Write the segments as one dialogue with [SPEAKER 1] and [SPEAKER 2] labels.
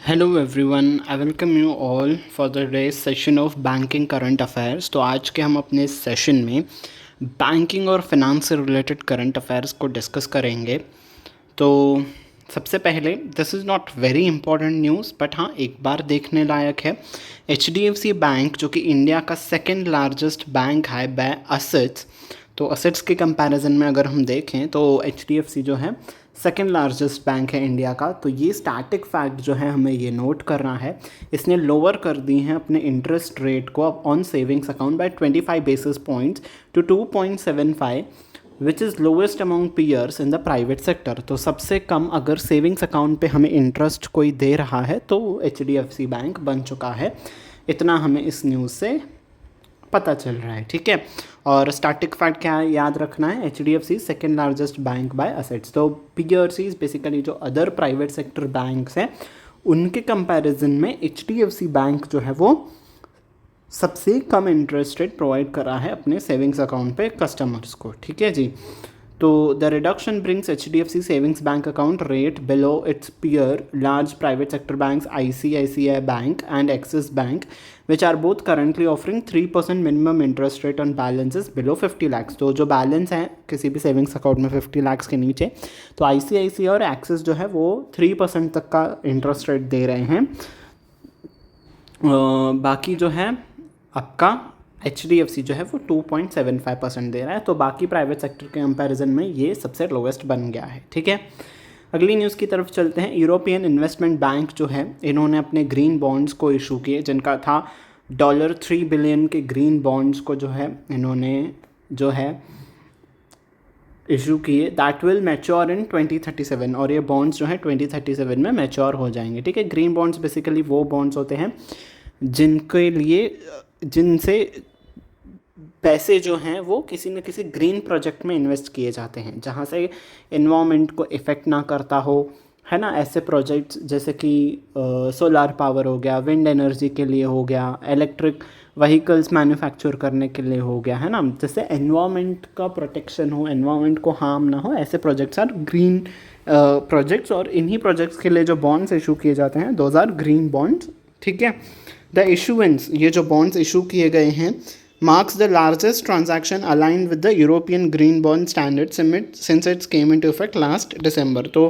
[SPEAKER 1] Hello everyone, I welcome you all for the day session of banking current affairs. तो आज के हम अपने सेशन में बैंकिंग और फाइनेंस से रिलेटेड करंट अफेयर्स को डिस्कस करेंगे। तो सबसे पहले, this is not very important news but हाँ, एक बार देखने लायक है। HDFC बैंक जो कि इंडिया का सेकेंड लार्जेस्ट बैंक है बाय असेट्स, तो असेट्स के कंपैरिजन में अगर हम देखें तो HDFC जो है सेकेंड लार्जेस्ट बैंक है इंडिया का। तो ये स्टैटिक फैक्ट जो है हमें ये नोट करना है। इसने लोअर कर दी हैं अपने इंटरेस्ट रेट को अब on savings account by 25 basis points to 2.75, which is lowest among peers in the private sector. तो सबसे कम अगर सेविंग्स अकाउंट पे हमें इंटरेस्ट कोई दे रहा है तो HDFC बैंक बन चुका है। इतना हमें इस न्यूज़ से पता चल रहा है, ठीक है। और स्टैटिक फैक्ट क्या है याद रखना है, HDFC second largest bank by assets. तो PRCs बेसिकली जो अदर प्राइवेट सेक्टर बैंक्स हैं उनके कंपैरिजन में HDFC बैंक जो है वो सबसे कम इंटरेस्ट रेट प्रोवाइड कर रहा है अपने सेविंग्स अकाउंट पे कस्टमर्स को, ठीक है जी। तो the reduction brings HDFC savings bank account rate below it's peer large private sector banks ICICI Bank and Axis Bank, which are both currently offering 3% minimum interest rate on balances below 50 lakhs। तो जो balance है किसी भी savings account में 50 lakhs के नीचे, तो ICICI और एक्सिस जो है वो 3% तक का इंटरेस्ट रेट दे रहे हैं। बाकी जो है आपका HDFC जो है वो 2.75% दे रहा है। तो बाकी प्राइवेट सेक्टर के कंपैरिजन में ये सबसे लोवेस्ट बन गया है, ठीक है। अगली न्यूज़ की तरफ चलते हैं। यूरोपियन इन्वेस्टमेंट बैंक जो है इन्होंने अपने ग्रीन बॉन्ड्स को इशू किए, जिनका था $3 बिलियन के ग्रीन बॉन्ड्स को जो है इन्होंने जो है इशू किए। दैट विल मैच्योर इन 2037, और ये बॉन्ड्स जो है 2037 में मैच्योर हो जाएंगे, ठीक है। ग्रीन बॉन्ड्स बेसिकली वो बॉन्ड्स होते हैं जिनके लिए जिनसे पैसे जो हैं वो किसी न किसी ग्रीन प्रोजेक्ट में इन्वेस्ट किए जाते हैं जहाँ से इन्वायरमेंट को इफ़ेक्ट ना करता हो, है ना। ऐसे प्रोजेक्ट्स जैसे कि सोलार पावर हो गया, विंड एनर्जी के लिए हो गया, इलेक्ट्रिक व्हीकल्स मैन्युफैक्चर करने के लिए हो गया, है ना। जैसे एनवायरमेंट का प्रोटेक्शन हो, एनवायरमेंट को हार्म ना हो, ऐसे प्रोजेक्ट्स आर ग्रीन प्रोजेक्ट्स। और इन्हीं प्रोजेक्ट्स के लिए जो बॉन्ड्स इशू किए जाते हैं दोज आर ग्रीन बॉन्ड्स, ठीक है। द इशुएंस, ये जो बॉन्ड्स इशू किए गए हैं, marks the largest transaction aligned with the European Green Bond Standard since it came into effect last December। तो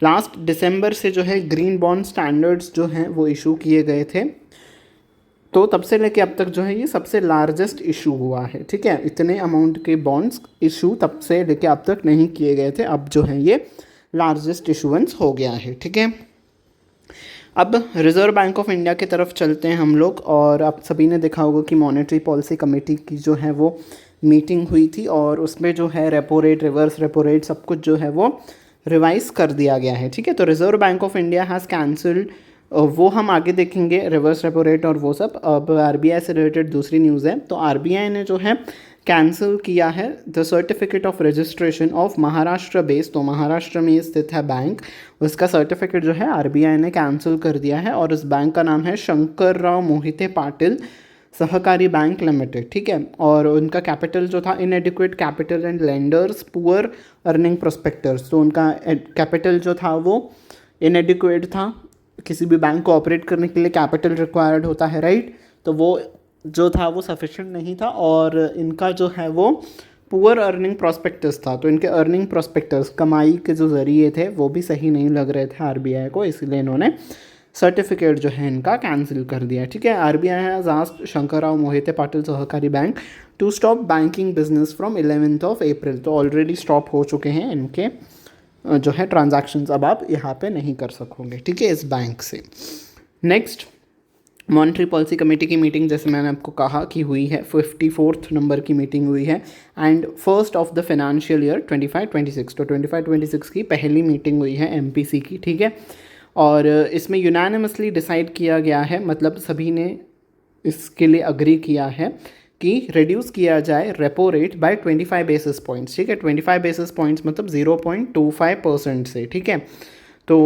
[SPEAKER 1] लास्ट दिसंबर से जो है ग्रीन बॉन्ड स्टैंडर्ड्स जो हैं वो इशू किए गए थे, तो तब से लेके अब तक जो है ये सबसे लार्जेस्ट इशू हुआ है, ठीक है। इतने अमाउंट के बॉन्ड्स इशू तब से लेके अब तक नहीं किए गए थे, अब जो है ये लार्जेस्ट इशुएंस हो गया है, ठीक है। अब रिज़र्व बैंक ऑफ इंडिया की तरफ चलते हैं हम लोग। और आप सभी ने देखा होगा कि मॉनेटरी पॉलिसी कमेटी की जो है वो मीटिंग हुई थी, और उसमें जो है repo rate, reverse repo rate, सब कुछ जो है वो रिवाइज कर दिया गया है, ठीक है। तो reserve bank of India has cancelled, वो हम आगे देखेंगे, रिवर्स रेपो रेट और वो सब। अब RBI से रिलेटेड दूसरी न्यूज़ है। तो RBI ने जो है कैंसिल किया है the certificate of registration of Maharashtra base, तो महाराष्ट्र में स्थित है बैंक, उसका सर्टिफिकेट जो है RBI ने कैंसिल कर दिया है। और उस बैंक का नाम है शंकरराव मोहिते पाटिल सहकारी बैंक लिमिटेड, ठीक है। और उनका कैपिटल जो था inadequate capital and lenders poor earning prospectors, तो उनका कैपिटल जो था वो इनएडिक्वेट था। किसी भी बैंक को ऑपरेट करने के लिए कैपिटल रिक्वायर्ड होता है, राइट। तो वो जो था वो सफिशिएंट नहीं था, और इनका जो है वो पुअर अर्निंग प्रोस्पेक्टस था। तो इनके अर्निंग प्रोस्पेक्टस, कमाई के जो ज़रिए थे वो भी सही नहीं लग रहे थे RBI को, इसलिए इन्होंने सर्टिफिकेट जो है इनका कैंसिल कर दिया, ठीक है। RBI has asked Shankarrao Mohite Patil सहकारी bank to stop banking business from 11 April. तो ऑलरेडी स्टॉप हो चुके हैं इनके जो है ट्रांजैक्शंस, अब आप यहाँ पे नहीं कर सकोगे, ठीक है, इस बैंक से। नेक्स्ट, मॉनेटरी पॉलिसी कमेटी की मीटिंग, जैसे मैंने आपको कहा कि हुई है, 54th नंबर की मीटिंग हुई है, and first of the financial year 25-26। तो 25-26 की पहली मीटिंग हुई है MPC की, ठीक है। और इसमें यूनानिमसली डिसाइड किया गया है, मतलब सभी ने इसके लिए अग्री किया है कि रिड्यूस किया जाए repo rate by 25 basis points, ठीक है। 25 बेसिस पॉइंट्स मतलब 0.25% से, ठीक है। तो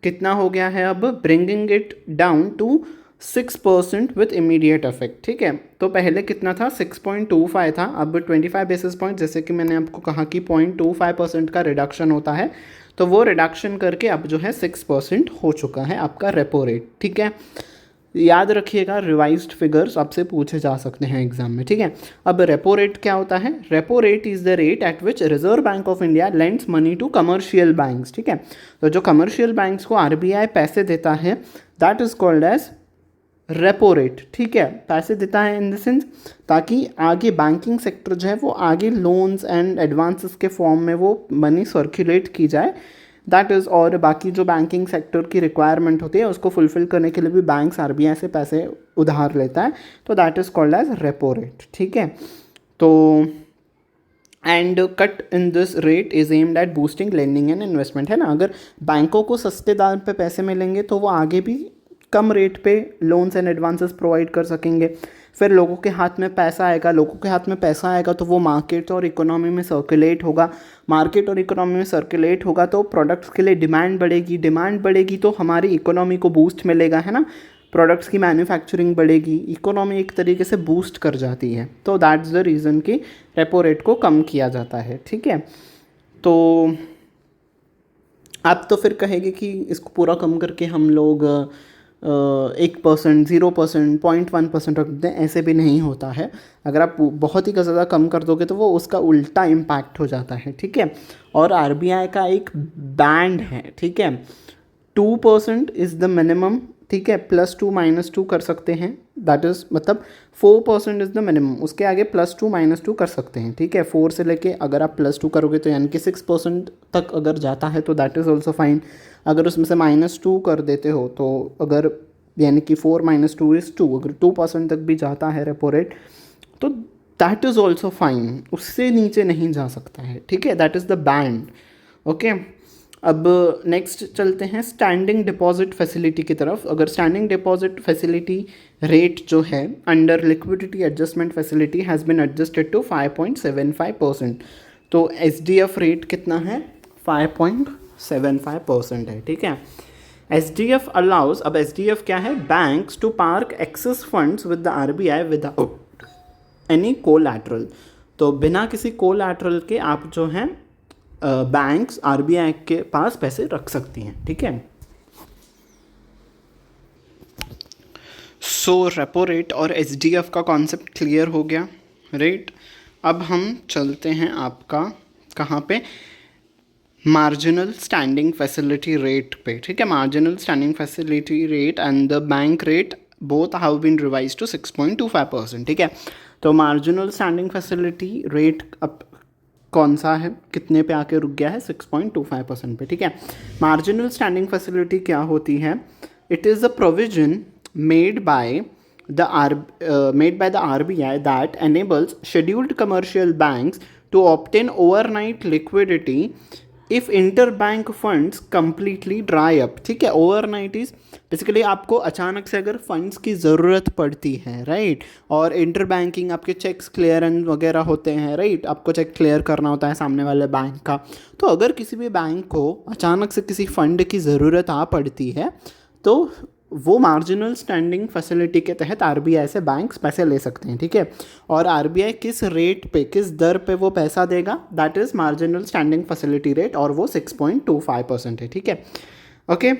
[SPEAKER 1] कितना हो गया है अब, bringing it down to 6% with immediate effect, ठीक है। तो पहले कितना था, 6.25 था, अब 25 बेसिस पॉइंट, जैसे कि मैंने आपको कहा कि 0.25% का रिडक्शन होता है, तो वो रिडक्शन करके अब जो है 6% हो चुका है आपका रेपो रेट, ठीक है। याद रखिएगा रिवाइज्ड फिगर्स आपसे पूछे जा सकते हैं एग्जाम में, ठीक है। अब रेपो रेट क्या होता है? Repo rate is the rate at which reserve bank of India lends money to commercial banks, ठीक है। तो जो कमर्शियल बैंक्स को आरबीआई पैसे देता है that is called as repo rate, ठीक है। पैसे देता है इन द सेंस ताकि आगे बैंकिंग सेक्टर जो है वो आगे लोन्स एंड एडवांसेस के फॉर्म में वो मनी सर्कुलेट की जाए, दैट इज़। और बाकी जो बैंकिंग सेक्टर की रिक्वायरमेंट होती है उसको फुलफिल करने के लिए भी बैंक्स आरबीआई से पैसे उधार लेता है, तो that is called as repo rate, ठीक है। तो and cut in this rate is aimed at boosting lending and investment, है ना। अगर बैंकों को सस्ते दाम पे पैसे मिलेंगे तो वो आगे भी कम रेट पे लोन्स एंड एडवांसेस प्रोवाइड कर सकेंगे। फिर लोगों के हाथ में पैसा आएगा, लोगों के हाथ में पैसा आएगा तो वो मार्केट और इकोनॉमी में सर्कुलेट होगा, मार्केट और इकोनॉमी में सर्कुलेट होगा तो प्रोडक्ट्स के लिए डिमांड बढ़ेगी, डिमांड बढ़ेगी तो हमारी इकोनॉमी को बूस्ट मिलेगा, है ना। प्रोडक्ट्स की मैन्युफैक्चरिंग बढ़ेगी, इकोनॉमी एक तरीके से बूस्ट कर जाती है, तो दैट्स द रीज़न कि रेपो रेट को कम किया जाता है, ठीक है। तो आप तो फिर कहेंगे कि इसको पूरा कम करके हम लोग 1%, 0%, 0.1% रख दें, ऐसे भी नहीं होता है। अगर आप बहुत ही ज़्यादा कम कर दोगे तो वो उसका उल्टा इम्पैक्ट हो जाता है, ठीक है। और आरबीआई का एक बैंड है, ठीक है। 2% इज़ द मिनिमम, ठीक है। +2 -2 कर सकते हैं, दैट इज़ मतलब 4% इज़ द मिनिमम, उसके आगे +2 -2 कर सकते हैं, ठीक है। 4 से लेके अगर आप +2 करोगे तो यानी कि 6% तक अगर जाता है तो दैट इज़ ऑल्सो फाइन। अगर उसमें से -2 कर देते हो तो अगर यानी कि 4 -2 इज़ 2, अगर 2% तक भी जाता है रेपो रेट तो दैट इज़ ऑल्सो फाइन, उससे नीचे नहीं जा सकता है, ठीक है। That is the band, okay. अब नेक्स्ट चलते हैं स्टैंडिंग डिपॉजिट फैसिलिटी की तरफ। अगर स्टैंडिंग डिपॉजिट फैसिलिटी रेट जो है under liquidity adjustment facility has been adjusted to 5.75%, तो एसडीएफ रेट कितना है? 5.75% है, ठीक है। एसडीएफ अलाउज, अब एसडीएफ क्या है? Banks to park excess funds with the RBI without any collateral, तो बिना किसी कोलैटरल के आप जो हैं बैंक्स आरबीआई के पास पैसे रख सकती हैं, ठीक है। सो रेपो रेट और एसडीएफ का कॉन्सेप्ट क्लियर हो गया, रेट। अब हम चलते हैं आपका कहाँ पे? मार्जिनल स्टैंडिंग फैसिलिटी रेट पे, ठीक है। Marginal standing facility rate and the bank rate both have been revised to 6.25%, ठीक है। तो मार्जिनल स्टैंडिंग फैसिलिटी रेट अब कौन सा है, कितने पे आके रुक गया है? 6.25% पे, ठीक है। मार्जिनल स्टैंडिंग फैसिलिटी क्या होती है? It is a provision made by the RBI that enables scheduled commercial banks to obtain overnight liquidity if inter bank funds completely dry up, ठीक है। ओवरनाइट इज बेसिकली आपको अचानक से अगर फंड्स की ज़रूरत पड़ती है, राइट। और इंटर बैंकिंग आपके चेक्स क्लियरेंस वगैरह होते हैं, राइट। आपको चेक क्लियर करना होता है सामने वाले बैंक का, तो अगर किसी भी बैंक को अचानक से किसी फंड की ज़रूरत आ पड़ती है तो वो मार्जिनल स्टैंडिंग फैसिलिटी के तहत आरबीआई से बैंक्स पैसे ले सकते हैं, ठीक है। और आरबीआई किस रेट पे, किस दर पे वो पैसा देगा? That is marginal standing facility rate, और वो 6.25% है, ठीक है, okay.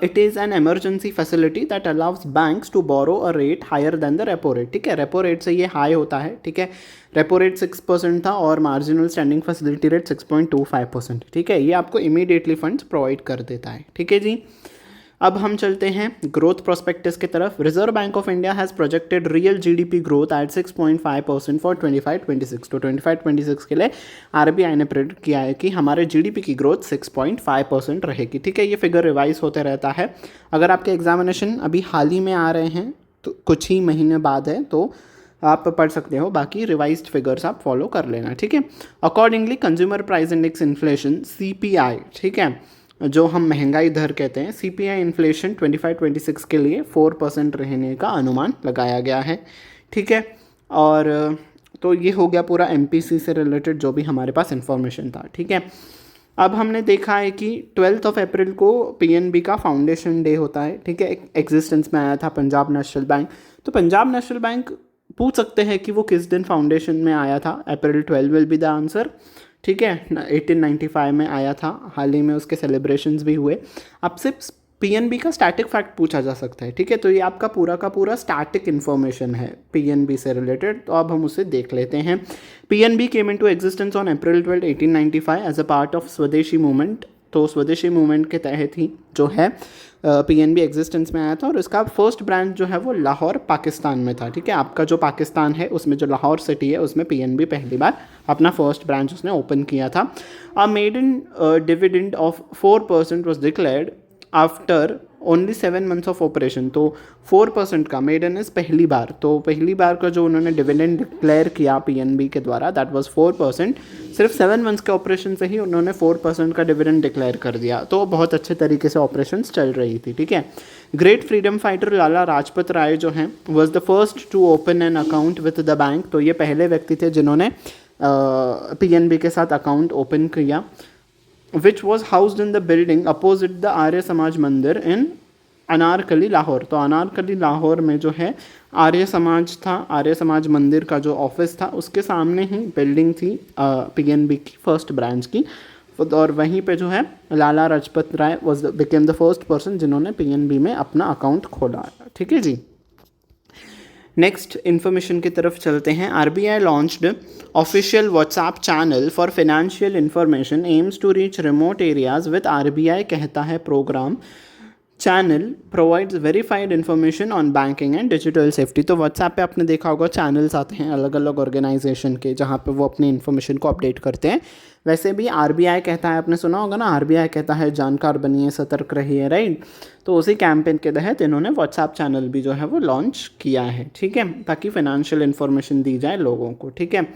[SPEAKER 1] It is an emergency facility that allows banks to borrow a rate higher than the repo rate, ठीक है। रेपो रेट से ये हाई होता है, ठीक है। रेपो रेट 6% था और मार्जिनल स्टैंडिंग फैसिलिटी रेट 6.25%, ठीक है। ये आपको इमीडिएटली फंड्स प्रोवाइड कर देता है, ठीक है जी। अब हम चलते हैं ग्रोथ प्रोस्पेक्टस की तरफ। Reserve bank of India has projected real GDP growth at 6.5% for 25-26, तो 25-26 के लिए आरबीआई ने प्रेडिक्ट किया है कि हमारे जीडीपी की ग्रोथ 6.5% रहेगी, ठीक है। ये फिगर रिवाइज होते रहता है। अगर आपके एग्जामिनेशन अभी हाल ही में आ रहे हैं तो कुछ ही महीने बाद है तो आप पढ़ सकते हो, बाकी रिवाइज्ड फिगर्स आप फॉलो कर लेना, ठीक है। Accordingly consumer price index inflation CPI, ठीक है, जो हम महंगाई दर कहते हैं, CPI इन्फ्लेशन 25-26 के लिए 4% रहने का अनुमान लगाया गया है, ठीक है। और तो ये हो गया पूरा MPC से रिलेटेड जो भी हमारे पास इन्फॉर्मेशन था, ठीक है। अब हमने देखा है कि 12 अप्रैल को PNB का फाउंडेशन डे होता है, ठीक है। एग्जिस्टेंस में आया था पंजाब नेशनल बैंक, तो पंजाब नेशनल बैंक पूछ सकते हैं कि वो किस दिन फाउंडेशन में आया था। April 12 will be the answer, ठीक है, 1895 में आया था, हाल ही में उसके सेलिब्रेशंस भी हुए। आपसे पीएनबी का स्टैटिक फैक्ट पूछा जा सकता है, ठीक है, तो ये आपका पूरा का पूरा स्टैटिक इन्फॉर्मेशन है पीएनबी से रिलेटेड, तो अब हम उसे देख लेते हैं। PNB came into existence on April 12, 1895 as a part of Swadeshi movement. तो स्वदेशी मूवमेंट के तहत ही जो है पीएनबी एग्जिस्टेंस में आया था, और इसका फर्स्ट ब्रांच जो है वो लाहौर पाकिस्तान में था। ठीक है, आपका जो पाकिस्तान है उसमें जो लाहौर सिटी है उसमें पीएनबी पहली बार अपना फर्स्ट ब्रांच उसने ओपन किया था। A maiden dividend of 4% was declared after only 7 months of operation. तो 4% का मेडन इज पहली बार, तो पहली बार का जो उन्होंने डिविडेंड डिक्लेयर किया पीएनबी के द्वारा दैट वाज 4%। सिर्फ 7 मंथ्स के ऑपरेशन से ही उन्होंने 4% का डिविडेंड डिक्लेयर कर दिया, तो बहुत अच्छे तरीके से ऑपरेशंस चल रही थी। ठीक है, great freedom fighter Lala Lajpat Rai जो हैं was the first to open an account with the bank. तो ये पहले व्यक्ति थे जिन्होंने पीएनबी के साथ अकाउंट ओपन किया, which was housed in the building opposite the Arya Samaj Mandir in Anarkali Lahore. तो अनारकली लाहौर में जो है आर्य समाज था, आर्य समाज मंदिर का जो ऑफिस था उसके सामने ही बिल्डिंग थी पीएनबी की फर्स्ट ब्रांच की, और वहीं पे जो है Lala Lajpat Rai was became the first person जिन्होंने पीएनबी में अपना अकाउंट खोला। ठीक है जी, नेक्स्ट इन्फॉर्मेशन की तरफ चलते हैं। RBI launched official WhatsApp channel for financial information aims to reach remote areas with RBI कहता है program channel provides verified information on banking and digital safety. तो व्हाट्सएप पे आपने देखा होगा चैनल्स आते हैं अलग अलग ऑर्गेनाइजेशन के जहाँ पे वो अपनी इन्फॉर्मेशन को अपडेट करते हैं। वैसे भी आरबीआई कहता है, आपने सुना होगा ना, आरबीआई कहता है जानकार बनिए, सतर्क रहिए, राइट। तो उसी कैंपेन के तहत इन्होंने व्हाट्सएप चैनल भी जो है वो लॉन्च किया है। ठीक है, ताकि फाइनेंशियल इन्फॉर्मेशन दी जाए लोगों को। ठीक है,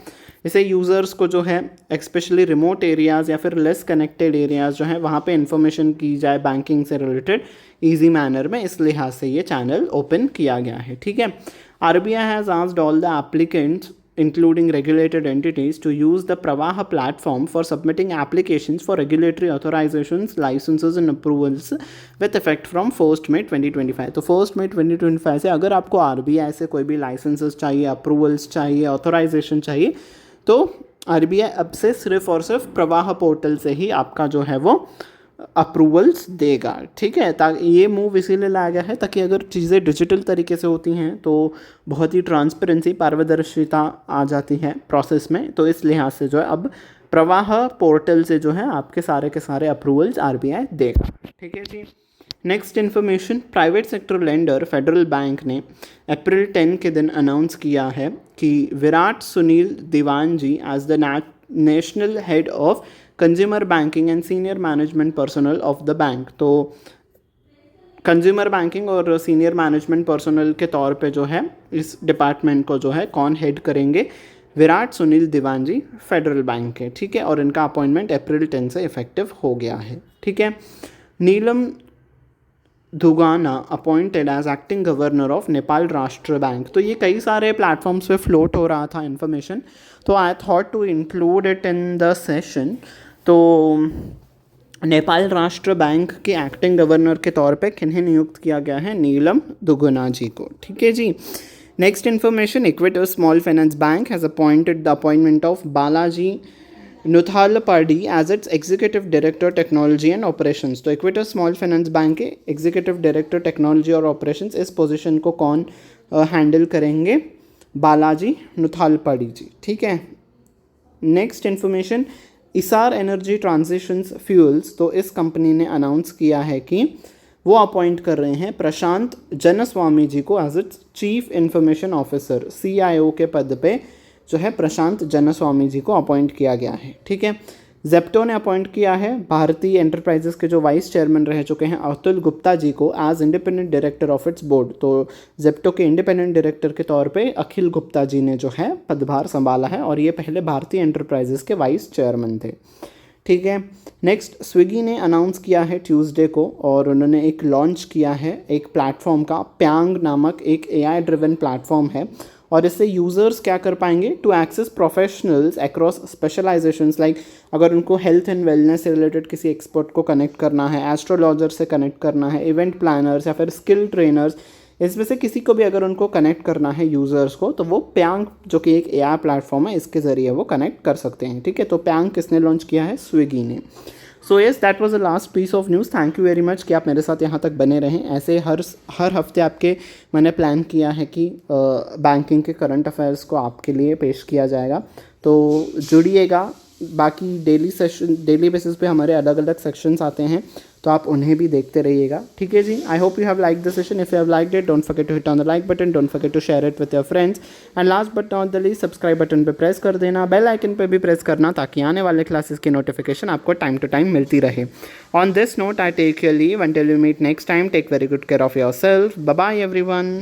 [SPEAKER 1] इसे यूज़र्स को जो है स्पेशली रिमोट एरियाज़ या फिर लेस कनेक्टेड एरियाज़ जो है वहाँ पे इन्फॉर्मेशन की जाए बैंकिंग से रिलेटेड ईजी मैनर में, इस लिहाज से ये चैनल ओपन किया गया है। ठीक है, RBI has asked all the applicants including regulated entities to use the Pravaha platform for submitting applications for regulatory authorizations, licenses and approvals with effect from 1st May 2025। तो 1st May 2025 से अगर आपको RBI से कोई भी licences चाहिए, approvals चाहिए, authorisation चाहिए, तो आरबीआई अब से सिर्फ और सिर्फ प्रवाह पोर्टल से ही आपका जो है वो अप्रूवल्स देगा। ठीक है, ताकि ये मूव इसीलिए लाया गया है ताकि अगर चीज़ें डिजिटल तरीके से होती हैं तो बहुत ही ट्रांसपेरेंसी, पारदर्शिता आ जाती है प्रोसेस में। तो इस लिहाज से जो है अब प्रवाह पोर्टल से जो है आपके सारे के सारे अप्रूवल्स आरबीआई देगा। ठीक है जी, next information, private sector lender Federal Bank ने अप्रैल 10 के दिन अनाउंस किया है कि Virat Sunil Dewan ji as the national head of consumer banking and senior management personal of the bank. तो कंज्यूमर बैंकिंग और सीनियर मैनेजमेंट पर्सनल के तौर पे जो है इस डिपार्टमेंट को जो है कौन हेड करेंगे, विराट सुनील दीवान जी फेडरल बैंक के। ठीक है, और इनका अपॉइंटमेंट अप्रैल 10 से इफेक्टिव हो गया है। ठीक है, Neelam Dhungana appointed as acting governor of Nepal Rastra bank. तो ये कई सारे प्लेटफॉर्म्स पे फ्लोट हो रहा था इन्फॉर्मेशन, तो I thought to include it in the session. तो नेपाल राष्ट्र बैंक के एक्टिंग गवर्नर के तौर पे किन्हें नियुक्त किया गया है, नीलम दुगुना जी को। ठीक है जी, next information, Equitas small finance bank has appointed the appointment of Balaji Nuthalapadi as its executive director technology and operations. तो इक्वेटर स्मॉल फाइनेंस बैंक के एग्जीक्यूटिव डायरेक्टर टेक्नोलॉजी और ऑपरेशंस, इस पोजीशन को कौन हैंडल करेंगे, बालाजी नुथालपाडी जी। ठीक है, next information, Essar energy transitions fuels. तो इस कंपनी ने अनाउंस किया है कि वो अपॉइंट कर रहे हैं प्रशांत जनस्वामी जी को as its chief information officer, CIO के पद पे जो है प्रशांत जनस्वामी जी को अपॉइंट किया गया है। ठीक है, जेप्टो ने अपॉइंट किया है भारतीय एंटरप्राइजेस के जो वाइस चेयरमैन रह चुके हैं अतुल गुप्ता जी को as independent director of its board. तो जेप्टो के इंडिपेंडेंट डायरेक्टर के तौर पे अखिल गुप्ता जी ने जो है पदभार संभाला है, और ये पहले भारतीय एंटरप्राइजेस के वाइस चेयरमैन थे। ठीक है, नेक्स्ट, स्विगी ने अनाउंस किया है ट्यूसडे को, और उन्होंने एक लॉन्च किया है एक प्लेटफॉर्म का, प्यांग नामक एक AI ड्रिवन प्लेटफॉर्म है, और इससे यूज़र्स क्या कर पाएंगे, to access professionals across specialisations, like अगर उनको हेल्थ एंड वेलनेस से रिलेटेड किसी एक्सपर्ट को कनेक्ट करना है, एस्ट्रोलॉजर से कनेक्ट करना है, इवेंट प्लानर्स या फिर स्किल ट्रेनर्स, इसमें से किसी को भी अगर उनको कनेक्ट करना है यूज़र्स को, तो वो प्यांग जो कि एक एआई प्लेटफॉर्म है, इसके ज़रिए वो कनेक्ट कर सकते हैं, ठीक है। तो प्यांग किसने लॉन्च किया है? स्विगी ने। So yes, that was the last piece of news. Thank you very much कि आप मेरे साथ यहाँ तक बने रहें। ऐसे हर हफ्ते आपके मैंने प्लान किया है कि बैंकिंग के करंट अफेयर्स को आपके लिए पेश किया जाएगा, तो जुड़िएगा। बाकी डेली बेसिस पे हमारे अलग अलग सेक्शंस आते हैं, तो आप उन्हें भी देखते रहिएगा, ठीक है जी। I hope you have like the session. If you have liked it, don't forget to hit on the like button, don't forget to share it with your friends, and last but not the least, subscribe button पे press कर देना, bell icon पे भी press करना, ताकि आने वाले classes की नोटिफिकेशन आपको टाइम टू टाइम मिलती रहे। On this note I take your leave until you meet next time. Take very good care of your self. Bye bye everyone.